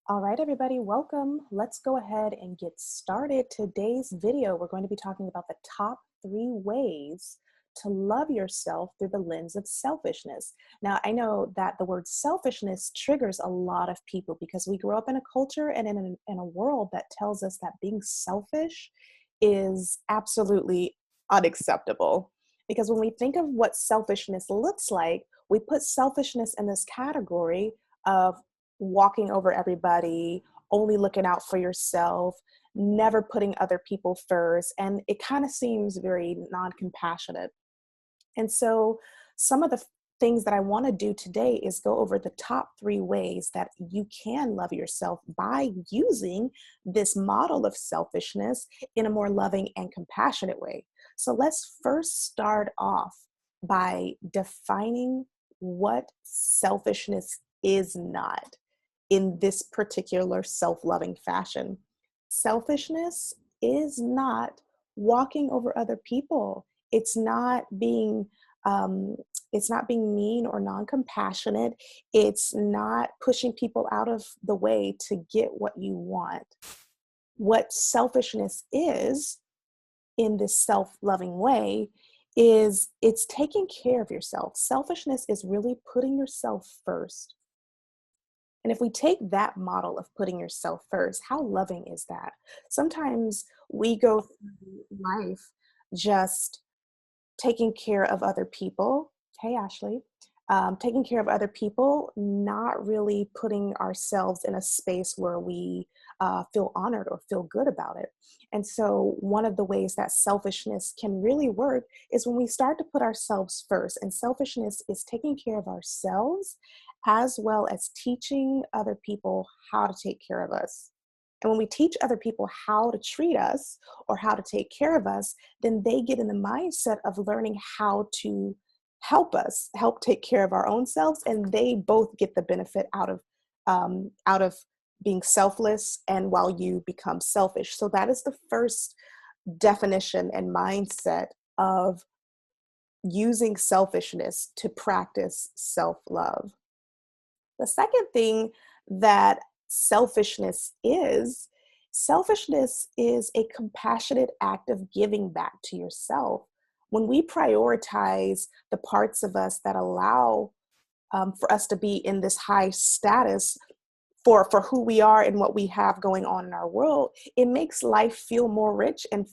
All right, everybody, welcome. Let's go ahead and get started. Today's video, we're going to be talking about the top 3 ways to love yourself through the lens of selfishness. Now, I know that the word selfishness triggers a lot of people because we grew up in a culture and in a world that tells us that being selfish is absolutely unacceptable. Because when we think of what selfishness looks like, we put selfishness in this category of walking over everybody, only looking out for yourself, never putting other people first. And it kind of seems very non compassionate. And so, some of the things that I want to do today is go over the top 3 ways that you can love yourself by using this model of selfishness in a more loving and compassionate way. So, let's first start off by defining what selfishness is not in this particular self-loving fashion. Selfishness is not walking over other people. It's not being um, it's not being mean or non-compassionate. It's not pushing people out of the way to get what you want. What selfishness is in this self-loving way is it's taking care of yourself. Selfishness is really putting yourself first. And if we take that model of putting yourself first, how loving is that? Sometimes we go through life just taking care of other people. Hey, Ashley. Taking care of other people, not really putting ourselves in a space where we feel honored or feel good about it. And so, one of the ways that selfishness can really work is when we start to put ourselves first. And selfishness is taking care of ourselves as well as teaching other people how to take care of us. And when we teach other people how to treat us or how to take care of us, then they get in the mindset of learning how to help us, help take care of our own selves, and they both get the benefit out of being selfless and while you become selfish. So that is the first definition and mindset of using selfishness to practice self-love. The second thing that selfishness is a compassionate act of giving back to yourself. When we prioritize the parts of us that allow for us to be in this high status for who we are and what we have going on in our world, it makes life feel more rich and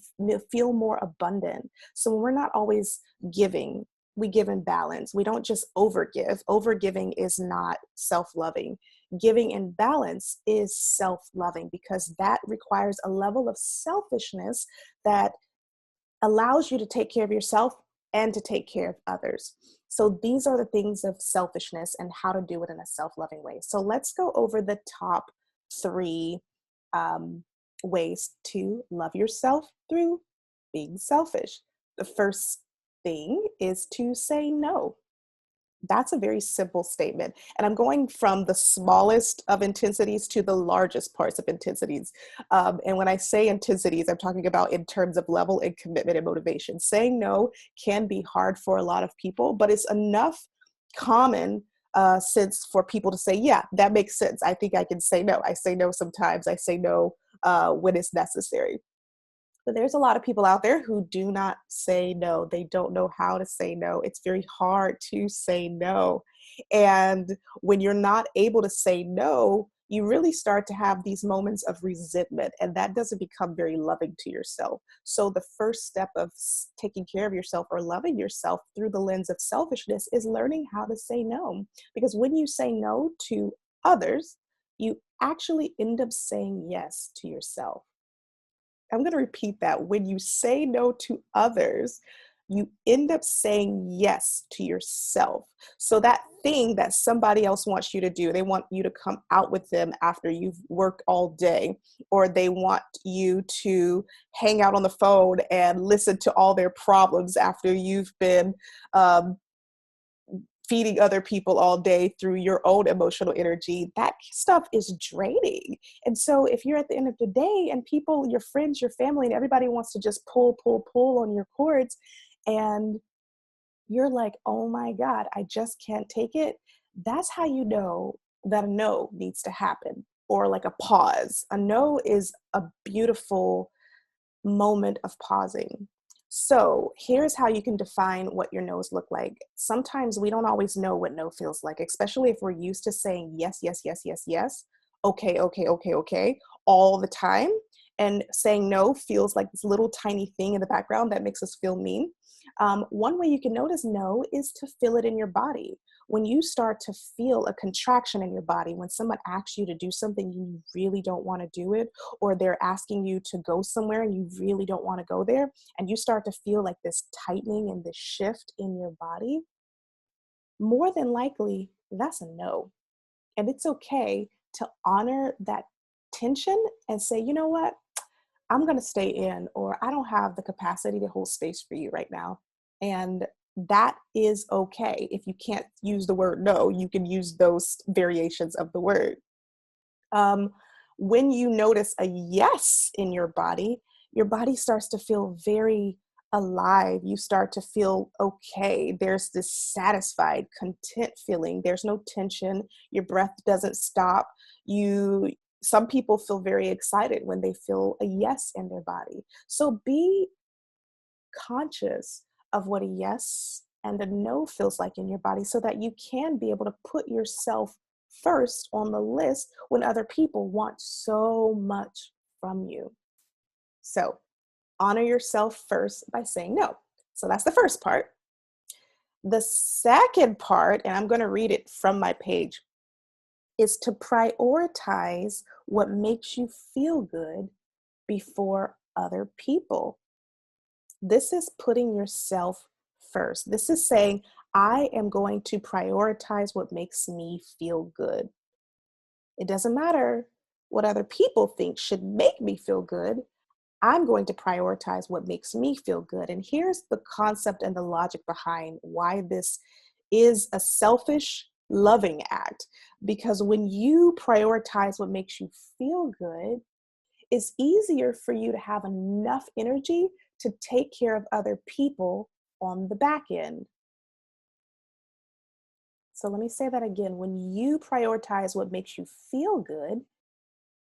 feel more abundant. So when we're not always giving, we give in balance. We don't just overgive. Overgiving is not self-loving. Giving in balance is self-loving because that requires a level of selfishness that allows you to take care of yourself and to take care of others. So these are the things of selfishness and how to do it in a self-loving way. So let's go over the top 3 um, ways to love yourself through being selfish. The first thing is to say no. That's a very simple statement. And I'm going from the smallest of intensities to the largest parts of intensities. And when I say intensities, I'm talking about in terms of level and commitment and motivation. Saying no can be hard for a lot of people, but it's enough common sense for people to say, yeah, that makes sense. I think I can say no. I say no sometimes. I say no when it's necessary. But there's a lot of people out there who do not say no. They don't know how to say no. It's very hard to say no. And when you're not able to say no, you really start to have these moments of resentment, and that doesn't become very loving to yourself. So, the first step of taking care of yourself or loving yourself through the lens of selfishness is learning how to say no. Because when you say no to others, you actually end up saying yes to yourself. I'm going to repeat that. When you say no to others, you end up saying yes to yourself. So that thing that somebody else wants you to do, they want you to come out with them after you've worked all day, or they want you to hang out on the phone and listen to all their problems after you've been um, feeding other people all day through your own emotional energy, that stuff is draining. And so if you're at the end of the day and people, your friends, your family, and everybody wants to just pull on your cords, and you're like, oh my God, I just can't take it. That's how you know that a no needs to happen. or like a pause. A no is a beautiful moment of pausing. So here's how you can define what your no's look like. Sometimes we don't always know what no feels like, especially if we're used to saying yes, yes, yes, yes, yes, okay, okay, okay, okay, all the time. And saying no feels like this little tiny thing in the background that makes us feel mean. One way you can notice no is to feel it in your body. When you start to feel a contraction in your body, when someone asks you to do something you really don't want to do it, or they're asking you to go somewhere and you really don't want to go there, and you start to feel like this tightening and this shift in your body, more than likely, that's a no. And it's okay to honor that tension and say, you know what? I'm going to stay in, or I don't have the capacity to hold space for you right now. And that is okay. If you can't use the word no, you can use those variations of the word. Um, when you notice a yes in your body starts to feel very alive. You start to feel okay. There's this satisfied, content feeling. There's no tension. Your breath doesn't stop. You Some people feel very excited when they feel a yes in their body. So be conscious of what a yes and a no feels like in your body so that you can be able to put yourself first on the list when other people want so much from you. So honor yourself first by saying no. So that's the first part. The second part, and I'm going to read it from my page, is to prioritize what makes you feel good before other people. This is putting yourself first. This is saying, I am going to prioritize what makes me feel good. It doesn't matter what other people think should make me feel good. I'm going to prioritize what makes me feel good. And here's the concept and the logic behind why this is a selfish, loving act. Because when you prioritize what makes you feel good, it's easier for you to have enough energy to take care of other people on the back end. So let me say that again. When you prioritize what makes you feel good,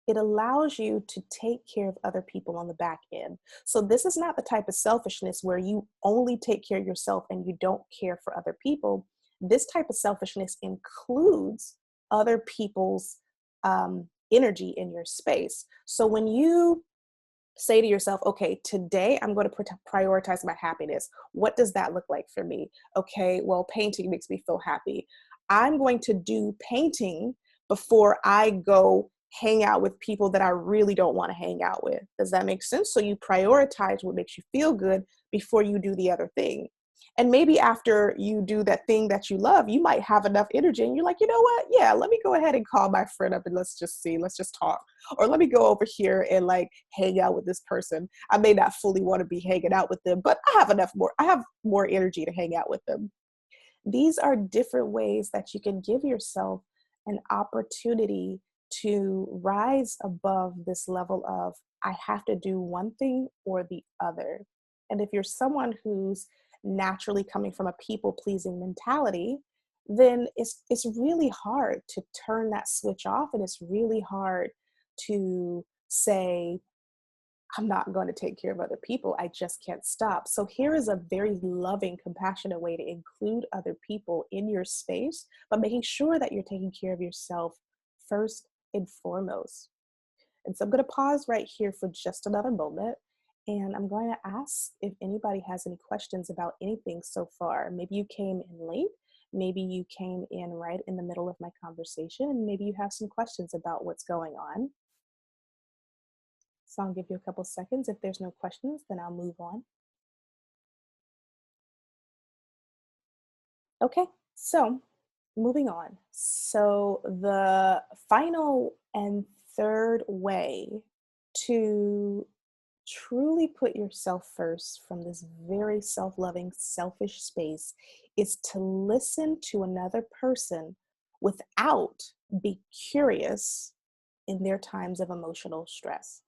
it allows you to take care of other people on the back end. So this is not the type of selfishness where you only take care of yourself and you don't care for other people. This type of selfishness includes other people's energy in your space. So when you say to yourself, okay, today I'm going to prioritize my happiness. What does that look like for me? Okay, well, painting makes me feel happy. I'm going to do painting before I go hang out with people that I really don't want to hang out with. Does that make sense? So you prioritize what makes you feel good before you do the other thing. And maybe after you do that thing that you love, you might have enough energy and you're like, you know what? Yeah, let me go ahead and call my friend up and let's just talk. Or let me go over here and like hang out with this person. I may not fully want to be hanging out with them, but I have more energy to hang out with them. These are different ways that you can give yourself an opportunity to rise above this level of, I have to do one thing or the other. And if you're someone who's naturally coming from a people pleasing mentality, then it's really hard to turn that switch off. And it's really hard to say, I'm not going to take care of other people. I just can't stop. So here is a very loving, compassionate way to include other people in your space, but making sure that you're taking care of yourself first and foremost. And so I'm going to pause right here for just another moment. And I'm going to ask if anybody has any questions about anything so far. Maybe you came in late. Maybe you came in right in the middle of my conversation. And maybe you have some questions about what's going on. So I'll give you a couple seconds. If there's no questions, then I'll move on. Okay, so moving on. So the final and third way to truly put yourself first from this very self-loving, selfish space is to listen to another person without be curious in their times of emotional stress.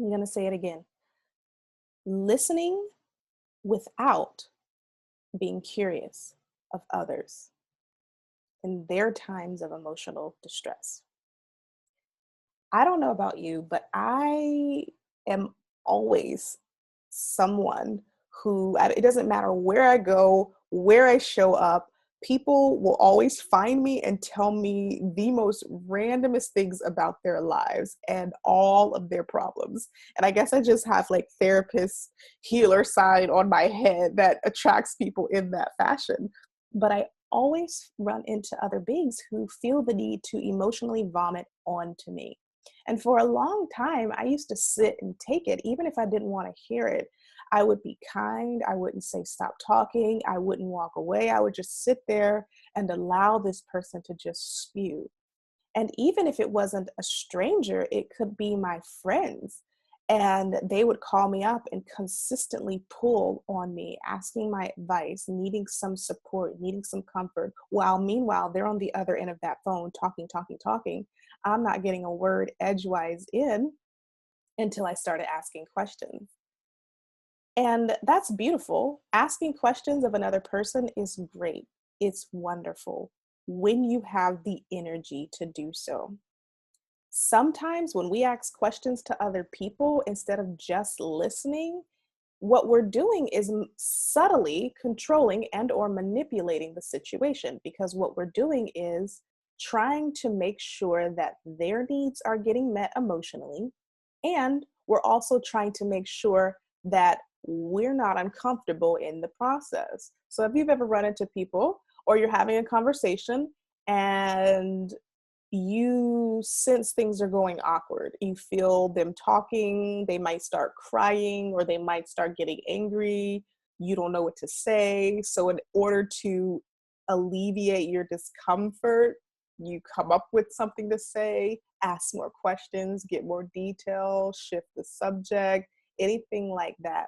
I'm going to say it again. Listening without being curious of others in their times of emotional distress. I don't know about you, but I am always someone who, it doesn't matter where I go, where I show up, people will always find me and tell me the most randomest things about their lives and all of their problems. And I guess I just have like therapist healer side on my head that attracts people in that fashion. But I always run into other beings who feel the need to emotionally vomit onto me. And for a long time, I used to sit and take it, even if I didn't want to hear it. I would be kind. I wouldn't say stop talking. I wouldn't walk away. I would just sit there and allow this person to just spew. And even if it wasn't a stranger, it could be my friends. And they would call me up and consistently pull on me, asking my advice, needing some support, needing some comfort. While meanwhile, they're on the other end of that phone talking, talking, talking. I'm not getting a word edgewise in until I started asking questions. And that's beautiful. Asking questions of another person is great. It's wonderful when you have the energy to do so. Sometimes when we ask questions to other people instead of just listening, what we're doing is subtly controlling and or manipulating the situation, because what we're doing is trying to make sure that their needs are getting met emotionally, and we're also trying to make sure that we're not uncomfortable in the process. So if you've ever run into people or you're having a conversation and you sense things are going awkward. You feel them talking, they might start crying or they might start getting angry. You don't know what to say. So, in order to alleviate your discomfort, you come up with something to say, ask more questions, get more detail, shift the subject, anything like that.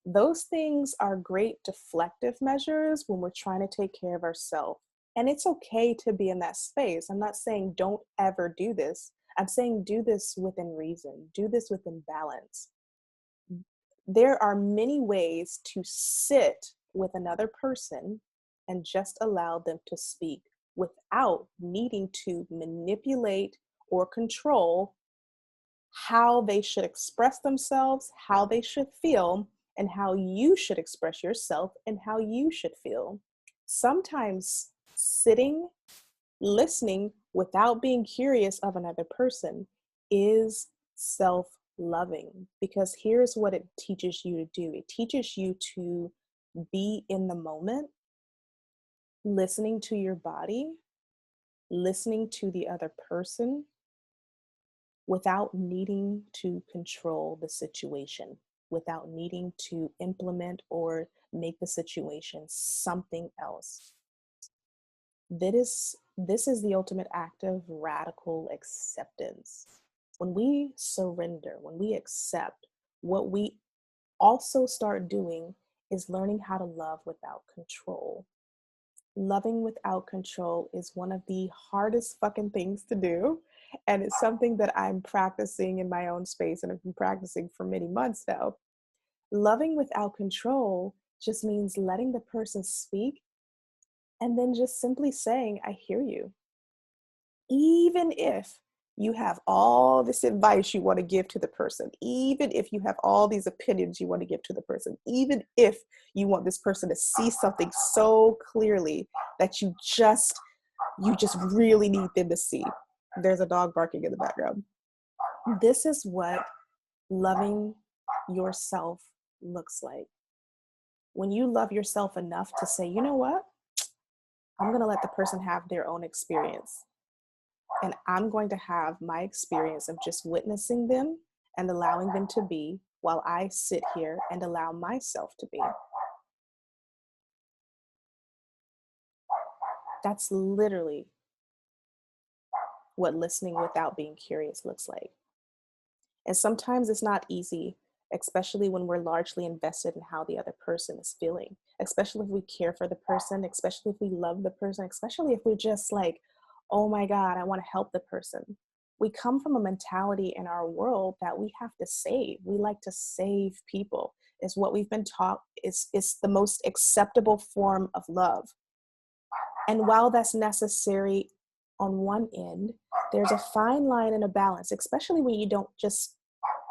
Those things are great deflective measures when we're trying to take care of ourselves. And it's okay to be in that space. I'm not saying don't ever do this. I'm saying do this within reason, do this within balance. There are many ways to sit with another person and just allow them to speak without needing to manipulate or control how they should express themselves, how they should feel, and how you should express yourself and how you should feel. Sometimes sitting, listening without being curious of another person is self-loving, because here's what it teaches you to do. It teaches you to be in the moment, listening to your body, listening to the other person, without needing to control the situation, without needing to implement or make the situation something else. This is the ultimate act of radical acceptance. When we surrender, when we accept, what we also start doing is learning how to love without control. Loving without control is one of the hardest fucking things to do. And it's something that I'm practicing in my own space and I've been practicing for many months now. Loving without control just means letting the person speak and then just simply saying, I hear you. Even if you have all this advice you want to give to the person, even if you have all these opinions you want to give to the person, even if you want this person to see something so clearly that you just really need them to see. There's a dog barking in the background. This is what loving yourself looks like. When you love yourself enough to say, you know what? I'm going to let the person have their own experience. And I'm going to have my experience of just witnessing them and allowing them to be, while I sit here and allow myself to be. That's literally what listening without being curious looks like. And sometimes it's not easy, especially when we're largely invested in how the other person is feeling, especially if we care for the person, especially if we love the person, especially if we're just like, oh my God, I want to help the person. We come from a mentality in our world that we have to save. We like to save people, is what we've been taught is the most acceptable form of love. And while that's necessary on one end, There's a fine line and a balance, especially when you don't just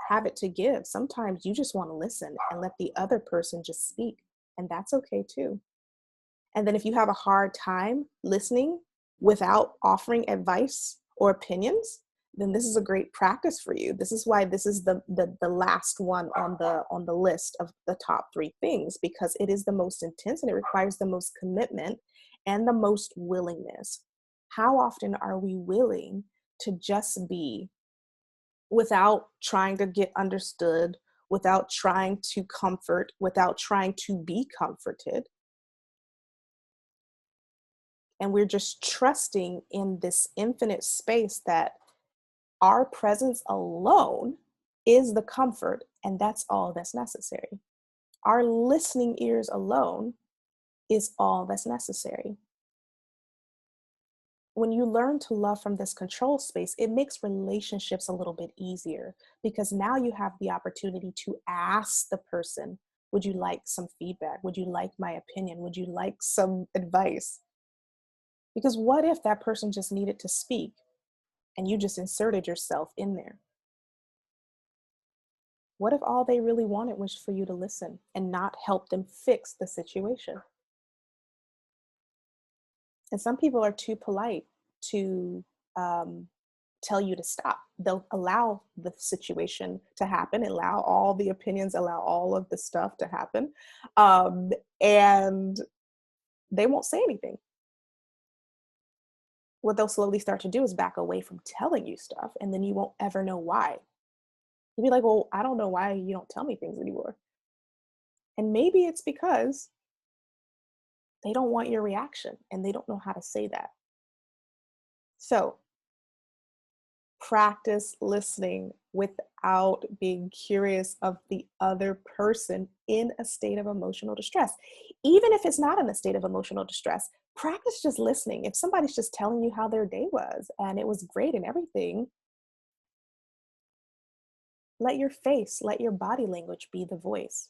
have it to give. Sometimes you just want to listen and let the other person just speak, and that's okay too. And then if you have a hard time listening without offering advice or opinions, then this is a great practice for you. This is why this is the last one on the list of the top three things, because it is the most intense and it requires the most commitment and the most willingness. How often are we willing to just be without trying to get understood, without trying to comfort, without trying to be comforted? And we're just trusting in this infinite space that our presence alone is the comfort, and that's all that's necessary. Our listening ears alone is all that's necessary. When you learn to love from this control space, it makes relationships a little bit easier, because now you have the opportunity to ask the person, would you like some feedback? Would you like my opinion? Would you like some advice? Because what if that person just needed to speak and you just inserted yourself in there? What if all they really wanted was for you to listen and not help them fix the situation? And some people are too polite to um, tell you to stop. They'll allow the situation to happen, allow all the opinions, allow all of the stuff to happen, um, and they won't say anything. What they'll slowly start to do is back away from telling you stuff, and then you won't ever know why. You'll be like, well, I don't know why you don't tell me things anymore. And maybe it's because they don't want your reaction and they don't know how to say that. So practice listening without being curious of the other person in a state of emotional distress. Even if it's not in a state of emotional distress, practice just listening. If somebody's just telling you how their day was and it was great and everything, let your face, let your body language be the voice.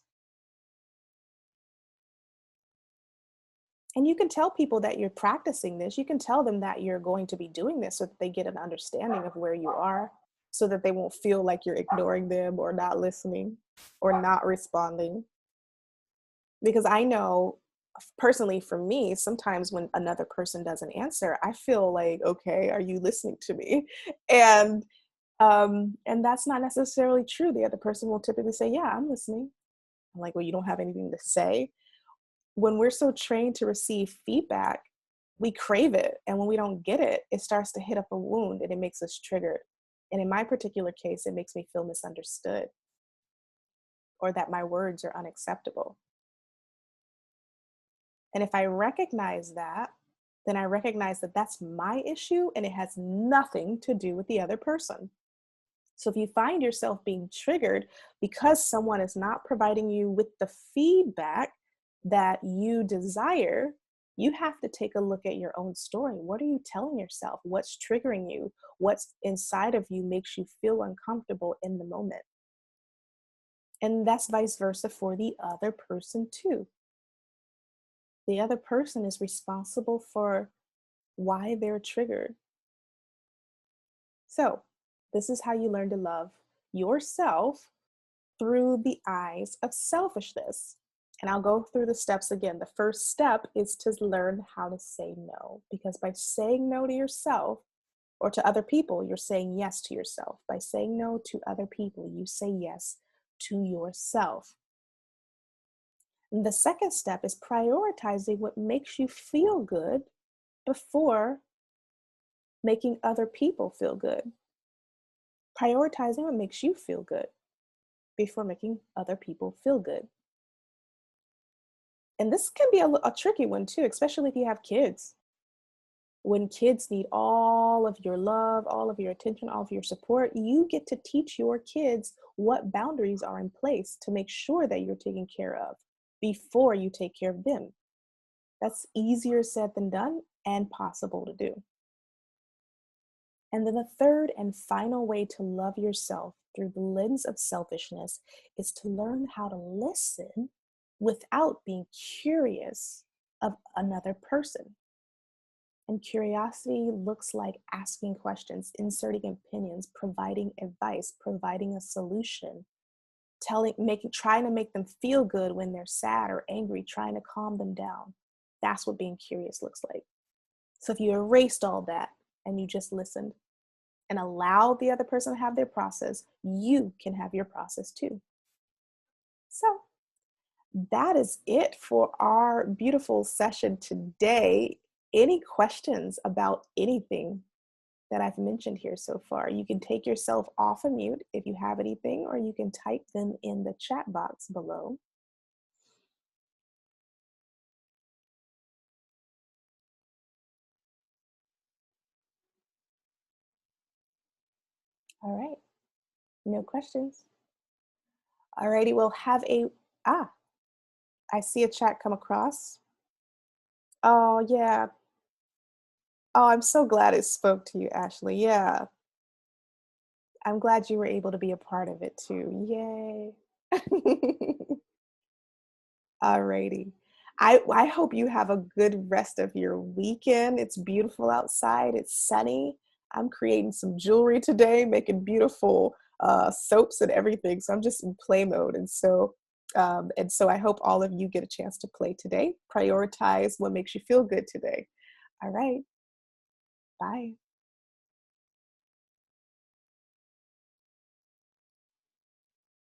And you can tell people that you're practicing this. You can tell them that you're going to be doing this so that they get an understanding of where you are, so that they won't feel like you're ignoring them or not listening or not responding. Because I know personally for me, sometimes when another person doesn't answer, I feel like, okay, are you listening to me? And and that's not necessarily true. The other person will typically say, yeah, I'm listening. I'm like, well, you don't have anything to say. When we're so trained to receive feedback, we crave it. And when we don't get it, it starts to hit up a wound and it makes us triggered. And in my particular case, it makes me feel misunderstood or that my words are unacceptable. And if I recognize that, then I recognize that that's my issue and it has nothing to do with the other person. So if you find yourself being triggered because someone is not providing you with the feedback that you desire, you have to take a look at your own story. What are you telling yourself? What's triggering you? What's inside of you makes you feel uncomfortable in the moment? And that's vice versa for the other person too. The other person is responsible for why they're triggered. So, this is how you learn to love yourself through the eyes of selfishness. And I'll go through the steps again. The first step is to learn how to say no, because by saying no to yourself or to other people, you're saying yes to yourself. By saying no to other people, you say yes to yourself. And the second step is prioritizing what makes you feel good before making other people feel good. Prioritizing what makes you feel good before making other people feel good. And this can be a tricky one too, especially if you have kids. When kids need all of your love, all of your attention, all of your support, you get to teach your kids what boundaries are in place to make sure that you're taken care of before you take care of them. That's easier said than done and possible to do. And then the third and final way to love yourself through the lens of selfishness is to learn how to listen without being curious of another person. And curiosity looks like asking questions, inserting opinions, providing advice, providing a solution, trying to make them feel good when they're sad or angry, trying to calm them down. That's what being curious looks like. So if you erased all that and you just listened and allowed the other person to have their process, you can have your process too. So that is it for our beautiful session today. Any questions about anything that I've mentioned here so far? You can take yourself off of mute if you have anything, or you can type them in the chat box below. All right, no questions. All righty, we'll have I see a chat come across. Oh, yeah. Oh, I'm so glad it spoke to you, Ashley. Yeah, I'm glad you were able to be a part of it too. Yay. Alrighty. I hope you have a good rest of your weekend. It's beautiful outside. It's sunny. I'm creating some jewelry today, making beautiful soaps and everything. So I'm just in play mode. And so I hope all of you get a chance to play today. Prioritize what makes you feel good today. All right. Bye.